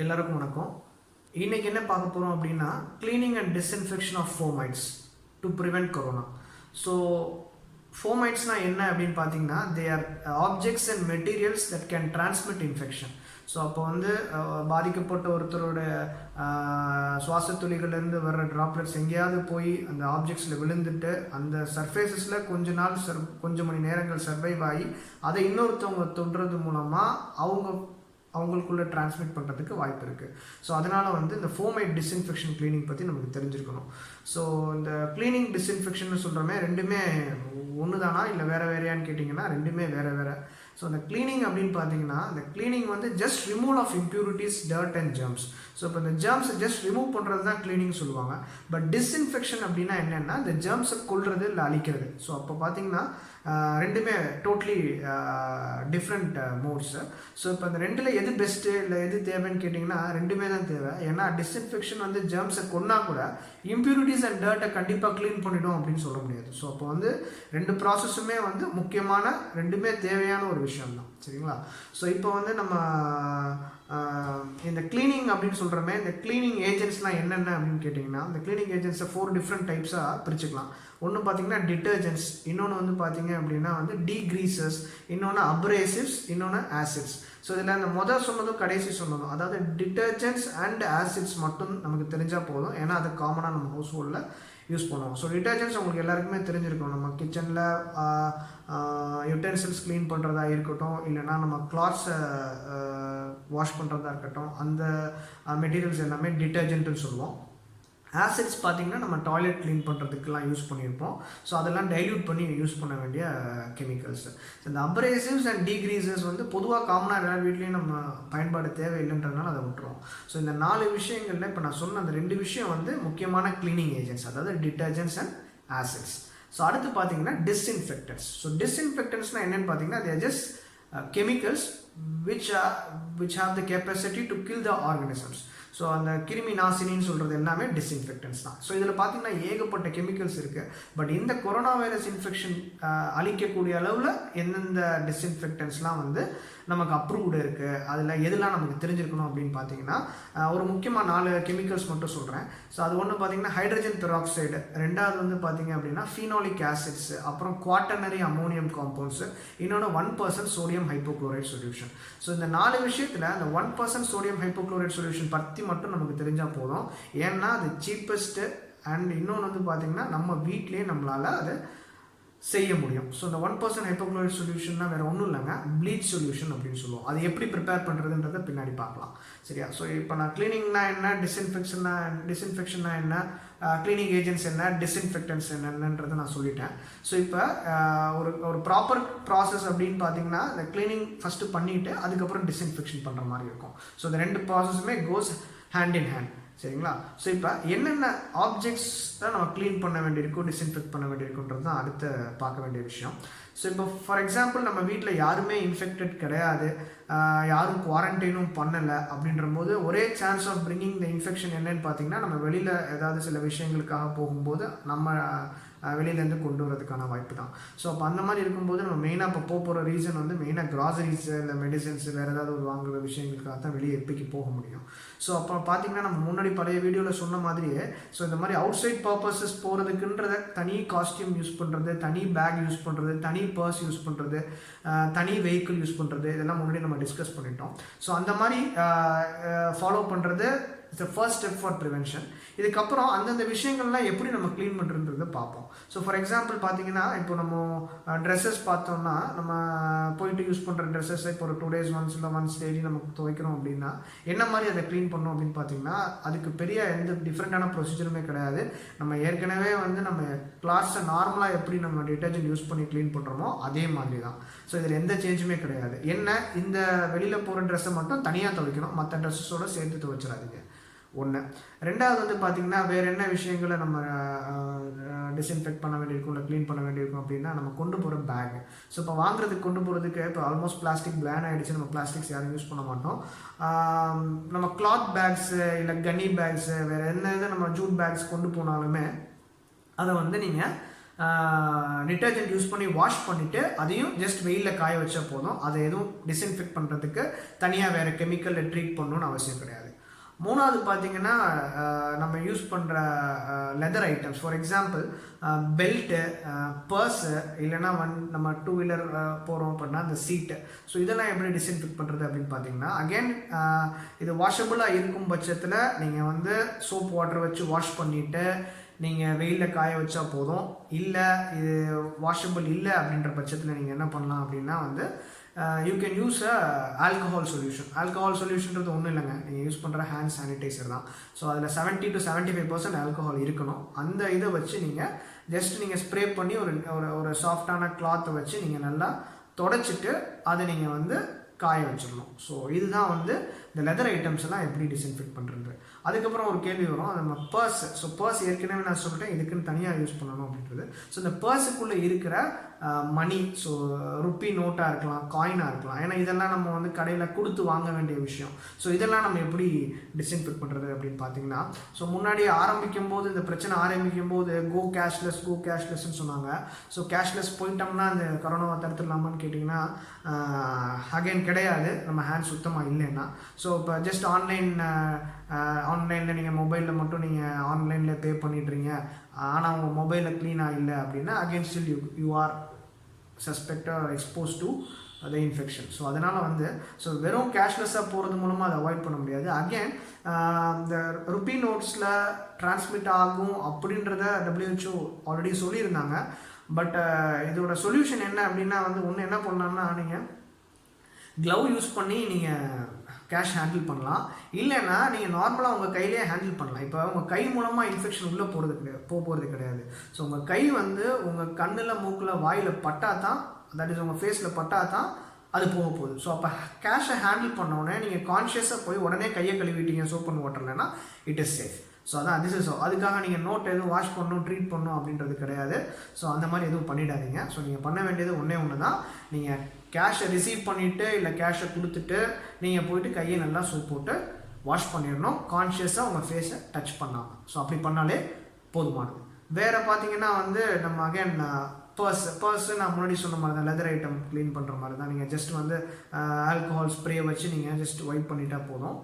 எல்லாருக்கும் வணக்கம். இன்னைக்கு என்ன பார்க்க போகிறோம் அப்படின்னா cleaning and disinfection of fomites to prevent corona. So fomitesனால் என்ன அப்படின்னு பார்த்தீங்கன்னா they are objects and materials that can transmit infection. So அப்போ வந்து பாதிக்கப்பட்ட ஒருத்தரோட சுவாச துளிகள்லேருந்து வர்ற ட்ராப்லெட்ஸ் எங்கேயாவது போய் அந்த ஆப்ஜெக்ட்ஸில் விழுந்துட்டு அந்த சர்ஃபேஸஸில் கொஞ்சம் மணி நேரங்கள் சர்வைவ் ஆகி அதை இன்னொருத்தவங்க தொடுறது மூலமாக அவங்களுக்குள்ளே டிரான்ஸ்மிட் பண்ணுறதுக்கு வாய்ப்பு இருக்குது. ஸோ அதனால் வந்து இந்த ஃபோமைட் டிஸ்இன்ஃபெக்ஷன் க்ளீனிங் பற்றி நமக்கு தெரிஞ்சிருக்கணும். ஸோ இந்த க்ளீனிங் டிஸ்இன்ஃபெக்ஷன் சொல்கிறோமே ரெண்டுமே ஒன்று தானா இல்லை வேறையான்னு கேட்டிங்கன்னா ரெண்டுமே வேறு. ஸோ அந்த க்ளீனிங் அப்படின்னு பார்த்தீங்கன்னா இந்த க்ளீனிங் வந்து just removal of impurities, dirt and germs. So இப்போ இந்த ஜெர்ம்ஸை ஜஸ்ட் ரிமூவ் பண்ணுறது தான் க்ளீனிங் சொல்லுவாங்க. பட் டிஸ்இன்ஃபெக்ஷன் அப்படின்னா என்னென்னா இந்த ஜெர்ம்ஸை கொல்றது இல்லை அழிக்கிறது. ஸோ அப்போ பார்த்தீங்கன்னா ரெண்டுமே டோட்லி டிஃப்ரெண்ட் மோட்ஸு. ஸோ இப்போ இந்த ரெண்டில் எது பெஸ்ட்டு இல்லை எது தேவைன்னு கேட்டிங்கன்னா ரெண்டுமே தான் தேவை. ஏன்னா டிஸ்இன்ஃபெக்ஷன் வந்து ஜெர்ம்ஸை கொன்னா கூட இம்ப்யூரிட்டிஸ் அண்ட் டர்ட்டை கண்டிப்பாக க்ளீன் பண்ணிடும் அப்படின்னு சொல்ல முடியாது. ஸோ அப்போ வந்து ரெண்டு ப்ராசஸுமே வந்து முக்கியமான ரெண்டுமே தேவையான ஒரு விஷயம்தான். சரிங்களா? ஸோ இப்போ வந்து நம்ம இந்த க்ளீனிங் அப்படின்னு சொல்கிறோமே, இந்த க்ளீனிங் ஏஜென்ட்ஸ்லாம் என்னென்ன அப்படின்னு கேட்டிங்கன்னா இந்த க்ளீனிங் ஏஜென்ட்ஸை 4 டிஃப்ரெண்ட் டைப்ஸாக பிரிச்சுக்கலாம். ஒன்று பார்த்தீங்கன்னா டிட்டர்ஜென்ட்ஸ், இன்னொன்று வந்து பார்த்தீங்க அப்படின்னா வந்து டீக்ரீசர்ஸ், இன்னொன்று அப்ரேசிவ்ஸ், இன்னொன்று ஆசிட்ஸ். ஸோ இதில் அந்த முதல் சொன்னதும் கடைசி சொன்னதும் அதாவது டிட்டர்ஜென்ட்ஸ் அண்ட் ஆசிட்ஸ் மட்டும் நமக்கு தெரிஞ்சால் போதும். ஏன்னா அது காமனாக நம்ம ஹவுஸ் ஹோல்டில் யூஸ் பண்ணுவோம். ஸோ டிட்டர்ஜென்ட்ஸ் உங்களுக்கு எல்லாருக்குமே தெரிஞ்சிருக்கும். நம்ம கிச்சனில் யுட்டென்சில்ஸ் க்ளீன் பண்ணுறதா இருக்கட்டும், இல்லைனா நம்ம கிளாத்ஸை வாஷ் பண்ணுறதா இருக்கட்டும், அந்த மெட்டீரியல்ஸ் எல்லாமே டிட்டர்ஜென்ட்னு சொல்லுவோம். ஆசிட்ஸ் பார்த்திங்கன்னா நம்ம டாய்லெட் க்ளீன் பண்ணுறதுக்கெலாம் யூஸ் பண்ணியிருப்போம். ஸோ அதெல்லாம் டைல்யூட் பண்ணி யூஸ் பண்ண வேண்டிய கெமிக்கல்ஸ். இந்த அப்ரேசிவ்ஸ் அண்ட் டீக்ரீசர்ஸ் வந்து பொதுவாக காமனாக எல்லா வீட்லேயும் நம்ம பயன்பாடு தேவையில்லைன்றதுனால அதை விட்டுருவோம். ஸோ இந்த 4 விஷயங்களில் இப்போ நான் சொன்ன அந்த 2 விஷயம் வந்து முக்கியமான க்ளீனிங் ஏஜென்ட்ஸ், அதாவது டிட்டர்ஜென்ட்ஸ் அண்ட் ஆசிட்ஸ். ஸோ அடுத்து பார்த்தீங்கன்னா டிஸ்இன்ஃபெக்டன்ஸ். ஸோ டிஸ்இன்ஃபெக்டன்ஸ்னால் என்னென்னு பார்த்தீங்கன்னா they are just chemicals which have the capacity to kill the organisms. So அந்த கிருமி நாசினின்னு சொல்கிறது எல்லாமே டிஸ்இன்ஃபெக்டன்ஸ் தான். ஸோ இதில் பார்த்தீங்கன்னா ஏகப்பட்ட கெமிக்கல்ஸ் இருக்குது. பட் இந்த கொரோனா வைரஸ் இன்ஃபெக்ஷன் அழிக்கக்கூடிய அளவில் எந்தெந்த டிஸ்இன்ஃபெக்டன்ஸ்லாம் வந்து நமக்கு அப்ரூவ்டு இருக்குது, அதில் எதெல்லாம் நமக்கு தெரிஞ்சிருக்கணும் அப்படின்னு பார்த்தீங்கன்னா ஒரு முக்கியமாக 4 கெமிக்கல்ஸ் மட்டும் சொல்கிறேன். ஸோ அது ஒன்று பார்த்தீங்கன்னா ஹைட்ரஜன் பெராக்சைடு, ரெண்டாவது வந்து பார்த்தீங்க அப்படின்னா ஃபீனாலிக் ஆசிட்ஸ், அப்புறம் குவாட்டர்னரி அமோனியம் காம்பவுண்ட்ஸு, இன்னொன்று 1% சோடியம் ஹைப்போக்ளோரைட் சொல்யூஷன். ஸோ இந்த 4 விஷயத்தில் அந்த 1% சோடியம் ஹைப்போக்ளோரைட் சொல்யூஷன் பற்றி மட்டும் நமக்கு தெரிஞ்சால் போதும். ஏன்னா அது சீப்பஸ்ட்டு அண்ட் இன்னொன்று வந்து பார்த்திங்கன்னா நம்ம வீட்டிலே நம்மளால் அதை செய்ய முடியும். ஸோ இந்த 1% ஹைப்போக்ளோரைட் சொல்யூஷன்னா வேறு ஒன்றும் இல்லைங்க, ப்ளீச் சொல்யூஷன் அப்படின்னு சொல்லுவோம். அது எப்படி ப்ரிப்பேர் பண்ணுறதுன்றதை பின்னாடி பார்க்கலாம். சரியா? ஸோ இப்போ நான் க்ளீனிங்னா என்ன, டிஸ்இன்ஃபெக்ஷன்னா என்ன, க்ளீனிங் ஏஜென்ட்ஸ் என்ன, டிஸ்இன்ஃபெக்டன்ஸ் என்னன்றதை நான் சொல்லிட்டேன். ஸோ இப்போ ஒரு ப்ராப்பர் ப்ராசஸ் அப்படின்னு பார்த்தீங்கன்னா இந்த க்ளீனிங் ஃபஸ்ட்டு பண்ணிவிட்டு அதுக்கப்புறம் டிஸ்இன்ஃபெக்ஷன் பண்ணுற மாதிரி இருக்கும். ஸோ இந்த 2 ப்ராசஸுமே கோஸ் ஹேண்ட் இன் ஹேண்ட். சரிங்களா? ஸோ இப்போ என்னென்ன ஆப்ஜெக்ட்ஸ் தான் நம்ம க்ளீன் பண்ண வேண்டியிருக்கும், டிஸ்இன்ஃபெக்ட் பண்ண வேண்டியிருக்குன்றது தான் அடுத்து பார்க்க வேண்டிய விஷயம். ஸோ இப்போ ஃபார் எக்ஸாம்பிள் நம்ம வீட்டில் யாருமே இன்ஃபெக்டட் கிடையாது, யாரும் குவாரண்டைனும் பண்ணலை அப்படின்ற போது ஒரே chance of bringing the infection என்னன்னு பார்த்தீங்கன்னா நம்ம வெளியில் ஏதாவது சில விஷயங்களுக்காக போகும்போது நம்ம வெளியிலேருந்து கொண்டு வரதுக்கான வாய்ப்பு தான். ஸோ அப்போ அந்த மாதிரி இருக்கும்போது நம்ம மெயினாக இப்போ போகிற ரீசன் வந்து மெயினாக கிராசரிஸு இல்லை மெடிசன்ஸ் வேறு ஏதாவது ஒரு வாங்குகிற விஷயங்களுக்காக தான் வெளியே எப்போக்கி போக முடியும். ஸோ அப்போ பார்த்திங்கன்னா நம்ம முன்னாடி பழைய வீடியோவில் சொன்ன மாதிரியே ஸோ இந்த மாதிரி அவுட் சைட் பர்பஸஸ் போகிறதுக்குன்றத தனி காஸ்டியூம் யூஸ் பண்ணுறது, தனி பேக் யூஸ் பண்ணுறது, தனி பர்ஸ் யூஸ் பண்ணுறது, தனி வெஹிக்கிள் யூஸ் பண்ணுறது, இதெல்லாம் முன்னாடி நம்ம டிஸ்கஸ் பண்ணிட்டோம். ஸோ அந்த மாதிரி ஃபாலோ பண்ணுறது it's the first step for prevention. இதுக்கப்புறம் அந்தந்த விஷயங்கள்லாம் எப்படி நம்ம க்ளீன் பண்ணுறதுன்றதை பார்ப்போம். ஸோ ஃபார் எக்ஸாம்பிள் பார்த்தீங்கன்னா இப்போ நம்ம ட்ரெஸ்ஸஸ் பார்த்தோம்னா நம்ம போயிட்டு யூஸ் பண்ணுற ட்ரெஸ்ஸஸ் இப்போ ஒரு 2 days ஒன்ஸ் இல்லை ஒன்ஸ் டெய்லி நமக்கு துவைக்கிறோம் அப்படின்னா என்ன மாதிரி அதை க்ளீன் பண்ணோம் அப்படின்னு பார்த்தீங்கன்னா அதுக்கு பெரிய எந்த டிஃப்ரெண்ட்டான ப்ரொசீஜருமே கிடையாது. நம்ம ஏற்கனவே வந்து நம்ம கிளாத்ஸை நார்மலாக எப்படி நம்ம டிட்டர்ஜென்ட் யூஸ் பண்ணி க்ளீன் பண்ணுறோமோ அதே மாதிரி தான். ஸோ இதில் எந்த சேஞ்சுமே கிடையாது. என்ன இந்த வெளியில் போகிற ட்ரெஸ்ஸை மட்டும் தனியாக துவைக்கணும், மற்ற ட்ரெஸ்ஸஸோடு சேர்த்து துவைச்சிடாதீங்க. ஒன்று. ரெண்டாவது வந்து பார்த்திங்கன்னா வேறு என்ன விஷயங்களை நம்ம டிஸ்இன்ஃபெக்ட் பண்ண வேண்டியிருக்கும் இல்லை க்ளீன் பண்ண வேண்டியிருக்கும் அப்படின்னா நம்ம கொண்டு போகிற பேக். ஸோ இப்போ வாங்குறதுக்கு கொண்டு போகிறதுக்கு இப்போ ஆல்மோஸ்ட் பிளாஸ்டிக் பிளான் ஆகிடுச்சு, நம்ம பிளாஸ்டிக்ஸ் யாரும் யூஸ் பண்ண மாட்டோம். நம்ம கிளாத் பேக்ஸு இல்லை கன்னி பேக்ஸு வேறு என்ன இது நம்ம ஜூட் பேக்ஸ் கொண்டு போனாலுமே அதை வந்து நீங்கள் டிட்டர்ஜென்ட் யூஸ் பண்ணி வாஷ் பண்ணிவிட்டு அதையும் ஜஸ்ட் வெயிலில் காய வச்சா போதும். அதை எதுவும் டிஸ்இன்ஃபெக்ட் பண்ணுறதுக்கு தனியாக வேறு கெமிக்கலில் ட்ரீட் பண்ணணுன்னு அவசியம் கிடையாது. மூணாவது பார்த்தீங்கன்னா நம்ம யூஸ் பண்ணுற leather items. For example belt, purse, இல்லைனா நம்ம டூ வீலர் போகிறோம் அப்படின்னா அந்த சீட்டு. ஸோ இதெல்லாம் எப்படி டிஸ்இன்ஃபெக்ட் பண்ணுறது அப்படின்னு பார்த்தீங்கன்னா, அகெயின் இது வாஷபிளாக இருக்கும் பட்சத்தில் நீங்கள் வந்து சோப் வாட்டர் வச்சு வாஷ் பண்ணிவிட்டு நீங்கள் வெயிலில் காய வச்சா போதும். இல்லை இது வாஷபிள் இல்லை அப்படின்ற பட்சத்தில் நீங்கள் என்ன பண்ணலாம் அப்படின்னா வந்து you can use alcohol solution. Alcohol சொல்யூஷன்றது ஒன்றும் இல்லைங்க, நீங்கள் யூஸ் பண்ணுற ஹேண்ட் சானிடைசர் தான். ஸோ அதில் 70 to 75% ஆல்கஹால் இருக்கணும். அந்த இதை வச்சு நீங்கள் ஜஸ்ட் நீங்கள் ஸ்ப்ரே பண்ணி ஒரு சாஃப்டான கிளாத்தை வச்சு நீங்கள் நல்லா தொடச்சிட்டு அதை நீங்கள் வந்து காய வச்சிடணும். ஸோ இதுதான் வந்து இந்த லெதர் ஐட்டம்ஸ் எல்லாம் எப்படி டிஸ்இன்ஃபெக்ட் பண்ணுறது. அதுக்கப்புறம் ஒரு கேள்வி வரும், நம்ம பர்ஸ். ஸோ பர்ஸ் ஏற்கனவே நான் சொல்லிட்டேன் இதுக்குன்னு தனியாக யூஸ் பண்ணணும் அப்படின்றது. ஸோ இந்த பர்ஸுக்குள்ளே இருக்கிற மணி, ஸோ ருப்பி நோட்டாக இருக்கலாம், காயினாக இருக்கலாம், ஏன்னா இதெல்லாம் நம்ம வந்து கடையில் கொடுத்து வாங்க வேண்டிய விஷயம். ஸோ இதெல்லாம் நம்ம எப்படி டிஸ்இன்ஃபெக்ட் பண்ணுறது அப்படின்னு பார்த்தீங்கன்னா, ஸோ முன்னாடி ஆரம்பிக்கும் போது இந்த பிரச்சனை ஆரம்பிக்கும் போது கோ கேஷ்லெஸ்ன்னு சொன்னாங்க. ஸோ கேஷ்லெஸ் போயிட்டோம்னா அந்த கொரோனாவை தடுத்துடலாமான்னு கேட்டிங்கன்னா அகைன் கிடையாது, நம்ம ஹேண்ட் சுத்தமாக இல்லைன்னா. ஸோ இப்போ ஜஸ்ட் ஆன்லைனில் நீங்கள் மொபைலில் மட்டும் நீங்கள் ஆன்லைனில் பே பண்ணிடுறீங்க, ஆனால் உங்கள் மொபைலில் க்ளீனாக இல்லை அப்படின்னா again still you are suspect R expose to the infection. So அதனால் வந்து ஸோ வெறும் கேஷ்லெஸ்ஸாக போகிறது மூலமாக அதை அவாய்ட் பண்ண முடியாது. அகெயின் இந்த ருப்பி நோட்ஸில் டிரான்ஸ்மிட் ஆகும் அப்படின்றத WHO ஆல்ரெடி சொல்லியிருந்தாங்க. பட் இதோட சொல்யூஷன் என்ன அப்படின்னா வந்து ஒன்று என்ன பண்ணலாம்னா, நீங்கள் க்ளவ் யூஸ் பண்ணி நீங்கள் கேஷ் ஹேண்டில் பண்ணலாம். இல்லைன்னா நீங்கள் நார்மலாக உங்கள் கையிலே ஹேண்டில் பண்ணலாம். இப்போ உங்கள் கை மூலமாக இன்ஃபெக்ஷன் உள்ளே போகிறது கிடையாது. ஸோ உங்கள் கை வந்து உங்கள் கண்ணில், மூக்கில், வாயில் பட்டா தான், தட் இஸ் உங்கள் ஃபேஸில் பட்டா தான் அது போக போகுது. ஸோ அப்போ கேஷை ஹேண்டில் பண்ணோடனே நீங்கள் கான்ஷியஸாக போய் உடனே கையை கழுவிட்டீங்க சோப் அண்ட் வாட்டர்லன்னா இட் இஸ் சேஃப். ஸோ அதான் திஸ் இஸ் ஸோ. அதுக்காக நீங்கள் நோட் எதுவும் வாஷ் பண்ணணும், ட்ரீட் பண்ணணும் அப்படின்றது கிடையாது. ஸோ அந்த மாதிரி எதுவும் பண்ணிடாதீங்க. ஸோ நீங்கள் பண்ண வேண்டியது ஒன்று தான், நீங்கள் கேஷை ரிசீவ் பண்ணிவிட்டு இல்லை கேஷை கொடுத்துட்டு நீங்கள் போயிட்டு கையை நல்லா சோப் போட்டு வாஷ் பண்ணிடணும், கான்ஷியஸாக உங்கள் ஃபேஸை டச் பண்ணாமல். ஸோ அப்படி பண்ணாலே போதுமானது. வேறு பார்த்தீங்கன்னா வந்து நம்ம அகைன் பர்ஸு நான் முன்னாடி சொன்ன மாதிரி தான், லெதர் ஐட்டம் க்ளீன் பண்ணுற மாதிரி தான். நீங்கள் ஜஸ்ட் வந்து ஆல்கஹால் ஸ்ப்ரே வச்சு நீங்கள் ஜஸ்ட் வைப் பண்ணிட்டா போதும்.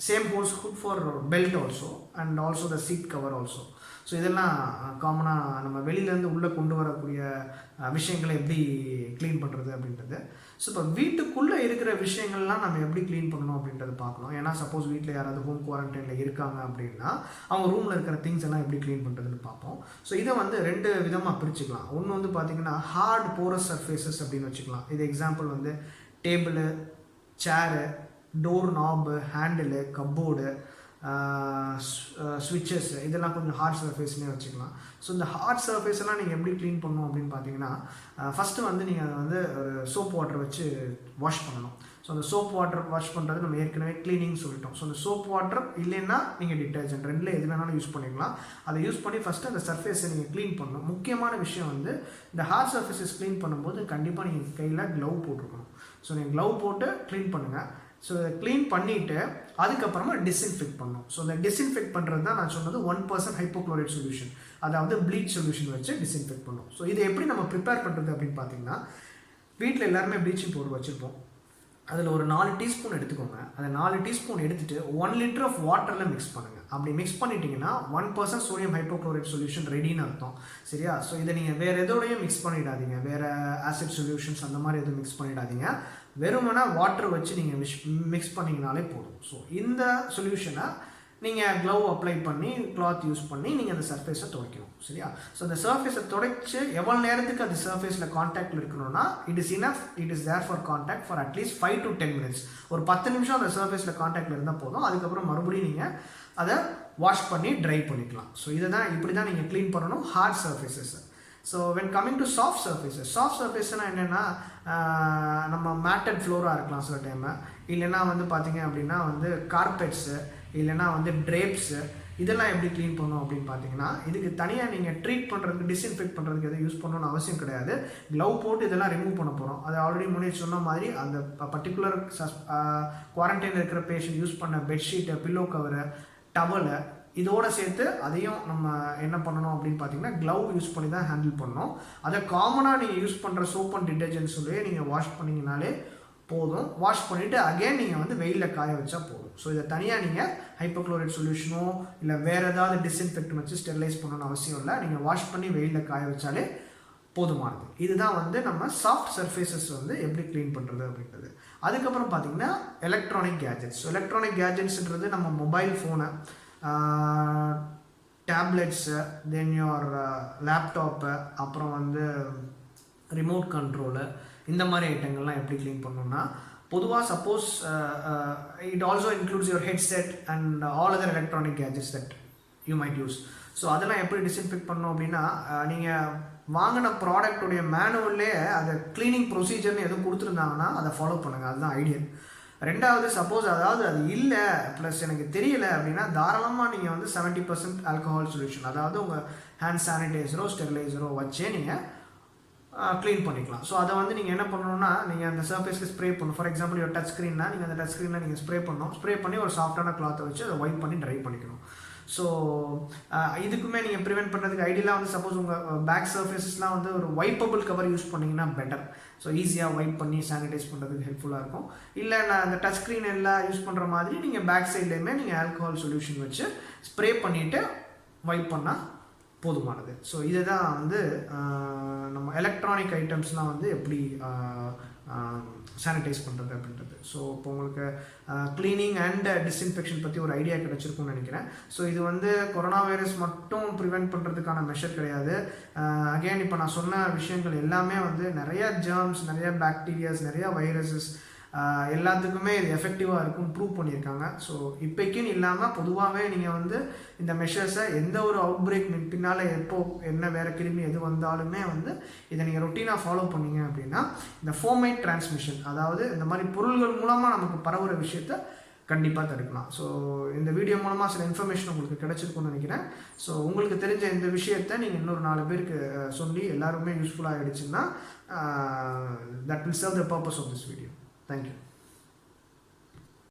Same holds good for belt also and also the seat cover also. So இதெல்லாம் காமனாக நம்ம வெளியிலேருந்து உள்ளே கொண்டு வரக்கூடிய விஷயங்களை எப்படி க்ளீன் பண்ணுறது அப்படின்றது. ஸோ இப்போ வீட்டுக்குள்ளே இருக்கிற விஷயங்கள்லாம் நம்ம எப்படி க்ளீன் பண்ணணும் அப்படின்றத பார்க்கணும். ஏன்னா சப்போஸ் வீட்டில் யாராவது ஹோம் குவாரண்டைனில் இருக்காங்க அப்படின்னா அவங்க ரூமில் இருக்கிற திங்ஸ் எல்லாம் எப்படி க்ளீன் பண்ணுறதுன்னு பார்ப்போம். ஸோ இதை வந்து 2 விதமாக பிரிச்சுக்கலாம். ஒன்று வந்து பார்த்திங்கன்னா ஹார்ட் போரஸ் சர்ஃபேசஸ் அப்படின்னு வச்சுக்கலாம். இது எக்ஸாம்பிள் வந்து டேபிள், சேரு, டோர் நாபு, ஹேண்டிலு, கப்போர்டு, ஸ்விட்சஸ், இதெல்லாம் கொஞ்சம் ஹார்ட் சர்ஃபேஸ்னே வச்சுக்கலாம். ஸோ இந்த ஹார்ட் சர்ஃபேஸ் எல்லாம் நீங்கள் எப்படி க்ளீன் பண்ணணும் அப்படின்னு பார்த்தீங்கன்னா, ஃபஸ்ட்டு வந்து நீங்கள் அதை வந்து ஒரு சோப் வாட்டர் வச்சு வாஷ் பண்ணணும். ஸோ அந்த சோப் வாட்டர் வாஷ் பண்ணுறது நம்ம ஏற்கனவே க்ளீனிங் சொல்லிட்டோம். ஸோ அந்த சோப் வாட்டர் இல்லைன்னா நீங்கள் டிட்டர்ஜென்ட் ரெண்டில் எது வேணாலும் யூஸ் பண்ணிக்கலாம். அதை யூஸ் பண்ணி ஃபஸ்ட்டு அந்த சர்ஃபேஸை நீங்கள் க்ளீன் பண்ணணும். முக்கியமான விஷயம் வந்து இந்த ஹார்ட் சர்ஃபேஸஸ் க்ளீன் பண்ணும்போது கண்டிப்பாக நீங்கள் கையில் க்ளவ் போட்டிருக்கணும். ஸோ நீங்கள் க்ளவ் போட்டு க்ளீன் பண்ணுங்கள். ஸோ இதை க்ளீன் பண்ணிவிட்டு அதுக்கப்புறமா டிஸ்இன்ஃபெக்ட் பண்ணணும். ஸோ இந்த டிஸ்இன்ஃபெக்ட் பண்ணுறது தான் நான் சொன்னது 1% ஹைப்போக்ளோரைட் சொல்யூஷன், அதாவது ப்ளீச் சொல்யூஷன் வச்சு டிஸ்இன்ஃபெக்ட் பண்ணணும். ஸோ இதை எப்படி நம்ம ப்ரிப்பேர் பண்ணுறது அப்படின்னு பார்த்தீங்கன்னா, வீட்டில் எல்லாருமே ப்ளீச்சிங் பவுடர் வச்சுருப்போம். அதில் ஒரு 4 டீஸ்பூன் எடுத்துக்கோங்க. அதை 4 டீஸ்பூன் எடுத்துகிட்டு 1 லிட்டர் ஆஃப் வாட்டரில் மிக்ஸ் பண்ணுங்கள். அப்படி மிக்ஸ் பண்ணிட்டீங்கன்னா 1% சோடியம் ஹைப்போக்ளோரைட் சொல்யூஷன் ரெடின்னு அர்த்தம். சரியா? ஸோ இதை நீங்கள் வேறு எதோடையும் மிக்ஸ் பண்ணிடாதீங்க, வேறு ஆசிட் சொல்யூஷன்ஸ் அந்த மாதிரி எதுவும் மிக்ஸ் பண்ணிடாதீங்க. வெறுமனா வாட்டர் வச்சு நீங்கள் மிக்ஸ் பண்ணிங்கனாலே போதும். ஸோ இந்த சொல்யூஷனை நீங்கள் க்ளவ் அப்ளை பண்ணி கிளாத் யூஸ் பண்ணி நீங்கள் அந்த சர்ஃபேஸை துடைக்கணும். சரியா? ஸோ அந்த சர்ஃபேஸை துடைச்சி எவ்வளோ நேரத்துக்கு அந்த சர்ஃபேஸில் காண்டாக்டில் இருக்கணும்னா it is enough, it is there for contact for அட்லீஸ்ட் 5 to 10 minutes. ஒரு 10 நிமிஷம் அந்த சர்ஃபேஸில் காண்டாக்டில் இருந்தால் போதும். அதுக்கப்புறம் மறுபடியும் நீங்கள் அதை வாஷ் பண்ணி ட்ரை பண்ணிக்கலாம். ஸோ இதை தான் இப்படி தான் நீங்கள் க்ளீன் பண்ணணும் hard surfaces. So when coming to soft surfaces, soft சர்ஃபேஸ்னால் என்னென்னா நம்ம மேட்டட் ஃப்ளோராக இருக்கலாம் சில டைமு, இல்லைன்னா வந்து பார்த்திங்க அப்படின்னா வந்து கார்பெட்ஸு, இல்லைன்னா வந்து ட்ரேப்ஸு, இதெல்லாம் எப்படி க்ளீன் பண்ணணும் அப்படின்னு பார்த்தீங்கன்னா, இதுக்கு தனியாக நீங்கள் ட்ரீட் பண்ணுறதுக்கு டிஸ்இன்ஃபெக்ட் பண்ணுறதுக்கு எதுவும் யூஸ் பண்ணணும்னு அவசியம் கிடையாது. க்ளவ் போட்டு இதெல்லாம் ரிமூவ் பண்ண போகிறோம். அது ஆல்ரெடி முன்னாடி சொன்ன மாதிரி அந்த பர்டிகுலர் குவாரண்டைனில் இருக்கிற பேஷண்ட் யூஸ் பண்ண பெட்ஷீட்டை, பில்லோ கவரு, டவலை இதோடு சேர்த்து அதையும் நம்ம என்ன பண்ணணும் அப்படின்னு பார்த்தீங்கன்னா க்ளவ் யூஸ் பண்ணி தான் ஹேண்டில் பண்ணணும். அதை காமனாக நீங்கள் யூஸ் பண்ணுற சோப் அண்ட் டிட்டர்ஜென்ட்ஸோடய நீங்கள் வாஷ் பண்ணிங்கனாலே போதும். வாஷ் பண்ணிவிட்டு அகெயின் நீங்கள் வந்து வெயிலில் காய வச்சா போதும். ஸோ இதை தனியாக நீங்கள் ஹைப்போக்ளோரைட் சொல்யூஷனோ இல்லை வேறு ஏதாவது டிஸ்இன்ஃபெக்டன் வச்சு ஸ்டெரிலைஸ் பண்ணணும்னு அவசியம் இல்லை. நீங்கள் வாஷ் பண்ணி வெயிலில் காய வச்சாலே போதுமானது. இதுதான் வந்து நம்ம சாஃப்ட் சர்ஃபேசஸ் வந்து எப்படி க்ளீன் பண்ணுறது அப்படின்றது. அதுக்கப்புறம் பார்த்திங்கன்னா எலக்ட்ரானிக் கேஜெட்ஸ். ஸோ எலக்ட்ரானிக் கேஜெட்ஸ்ன்றது நம்ம மொபைல் ஃபோனை, டேப்லெட்ஸு, தென் யுவர் லேப்டாப்பு, அப்புறம் வந்து ரிமோட் கண்ட்ரோலு, இந்த மாதிரி ஐட்டங்கள்லாம் எப்படி க்ளீன் பண்ணணும்னா பொதுவாக suppose it also includes your headset and all other electronic gadgets that you might use. So அதெல்லாம் எப்படி டிஸ்இன்ஃபெக்ட் பண்ணணும் அப்படின்னா நீங்கள் வாங்கின ப்ராடக்டுடைய மேனுவல்லே அதை க்ளீனிங் ப்ரொசீஜர்னு எதுவும் கொடுத்துருந்தாங்கன்னா அதை ஃபாலோ பண்ணுங்கள். அதுதான் ஐடியல். ரெண்டாவது, சப்போஸ் அதாவது அது இல்லை ப்ளஸ் எனக்கு தெரியல அப்படின்னா தாராளமாக நீங்கள் வந்து 70% ஆல்கஹால் சொல்யூஷன், அதாவது உங்கள் ஹேண்ட் சானிடைசரோ ஸ்டெரிலைசரோ வச்சே நீங்கள் க்ளீன் பண்ணிக்கலாம். ஸோ அதை வந்து நீங்கள் என்ன பண்ணணும்னா நீங்கள் அந்த சர்ஃபேஸ்க்கு ஸ்ப்ரே பண்ணணும். ஃபார் எக்ஸாம்பிள் ஒரு டச் ஸ்க்ரீன்னா நீங்கள் அந்த டச் ஸ்க்ரீனில் நீங்கள் ஸ்ப்ரே பண்ணணும். ஸ்ப்ரே பண்ணி ஒரு சாஃப்டான கிளாத்தை வச்சு அதை வைப் பண்ணி ட்ரை பண்ணிக்கணும். ஸோ இதுக்குமே நீங்கள் ப்ரிவென்ட் பண்ணுறதுக்கு ஐடியலாக வந்து சப்போஸ் உங்கள் பேக் சர்ஃபேஸஸ்லாம் வந்து ஒரு வைப்பபிள் கவர் யூஸ் பண்ணிங்கன்னா பெட்டர். ஸோ ஈஸியாக வைப் பண்ணி சானிடைஸ் பண்ணுறதுக்கு ஹெல்ப்ஃபுல்லாக இருக்கும். இல்லை நான் அந்த டச் ஸ்க்ரீன் எல்லாம் யூஸ் பண்ணுற மாதிரி நீங்கள் பேக் சைட்லேயுமே நீங்கள் ஆல்கஹால் சொல்யூஷன் வச்சு ஸ்ப்ரே பண்ணிவிட்டு வைப் பண்ணால் போதுமானது. ஸோ இதை தான் வந்து நம்ம எலக்ட்ரானிக் ஐட்டம்ஸ்லாம் வந்து எப்படி சானிடைஸ் பண்ணுறது அப்படின்றது. ஸோ இப்போ உங்களுக்கு க்ளீனிங் அண்ட் டிஸ்இன்ஃபெக்ஷன் பற்றி ஒரு ஐடியா கிடச்சிருக்கும்னு நினைக்கிறேன். ஸோ இது வந்து கொரோனா வைரஸ் மட்டும் ப்ரிவெண்ட் பண்ணுறதுக்கான மெஷர் கிடையாது. அகெயின் இப்போ நான் சொன்ன விஷயங்கள் எல்லாமே வந்து நிறையா ஜெர்ம்ஸ், நிறையா பாக்டீரியாஸ், நிறையா வைரஸஸ் எல்லாத்துக்குமே இது எஃபெக்டிவாக இருக்கும்னு ப்ரூவ் பண்ணியிருக்காங்க. ஸோ இப்போக்கின்னு இல்லாமல் பொதுவாகவே நீங்கள் வந்து இந்த மெஷர்ஸை எந்த ஒரு அவுட் பிரேக் பின்னால் எப்போ என்ன வேறு கிருமி எது வந்தாலுமே வந்து இதை நீங்கள் ரொட்டீனாக ஃபாலோ பண்ணீங்க அப்படின்னா இந்த ஃபோமைட் டிரான்ஸ்மிஷன், அதாவது இந்த மாதிரி பொருள்கள் மூலமாக நமக்கு பரவுகிற விஷயத்த கண்டிப்பாக தடுக்கலாம். ஸோ இந்த வீடியோ மூலமாக சில இன்ஃபர்மேஷன் உங்களுக்கு கிடைச்சிருக்கும்னு நினைக்கிறேன். ஸோ உங்களுக்கு தெரிஞ்ச இந்த விஷயத்தை நீங்கள் இன்னொரு 4 பேருக்கு சொல்லி எல்லாருமே யூஸ்ஃபுல்லாக ஆகிடுச்சுன்னா that will serve the purpose of this video. Thank you.